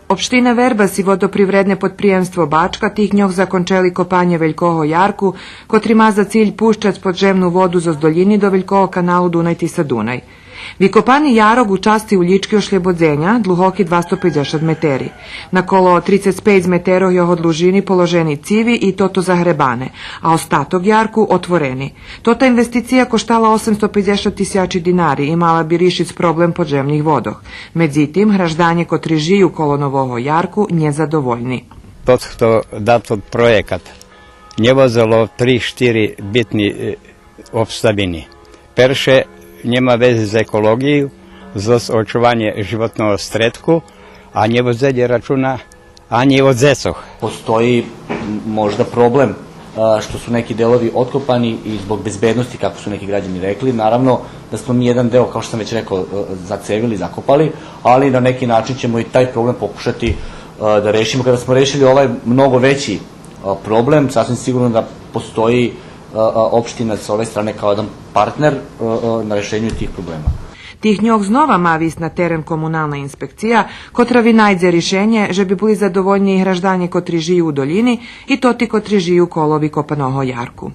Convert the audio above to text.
Obština Verbas i vodoprivredne podprijemstvo Bačka tih njoh zakončeli kopanje Veljkoho jarku, kotri ma za cilj puščac podzemnu vodu z Ozdoljini do Veljkoho kanalu Dunaj-Tisa-Dunaj. Vykopani jarok u časti ulički ošljebodzenja, dluhoki 250 meteri. Na kolo 35 meterov je od dlužini položeni civi i toto zahrebane, a ostatok jarku otvoreni. Tota investicija koštala 850 tisuća dinari i mala bi rišic problem podzemnih vodoh. Međutim, hraždanje kotri žiju kolo novoho jarku nje zadovoljni. To što dat projekat nje vozilo 3-4 bitni obstavini. Perše nema veze za ekologiju, za očuvanje životnog stretku, a nje vozelje računa, a nje od zecoh. Postoji možda problem što su neki delovi otkopani i zbog bezbednosti, kako su neki građani rekli. Naravno da smo mi jedan deo, kao što sam već rekao, zacevili, zakopali, ali na neki način ćemo i taj problem pokušati da rešimo. Kada smo rešili ovaj mnogo veći problem, sasvim sigurno da postoji opština sa ove strane kao jedan partner na rešenju tih problema. Tih njoh znova ma vis na teren komunalna inspekcija, kotra vi najdze rješenje, že bi bili zadovoljni hraždanje kotri žiju u doljini i toti kotri žiju kolovi kopanoho jarku.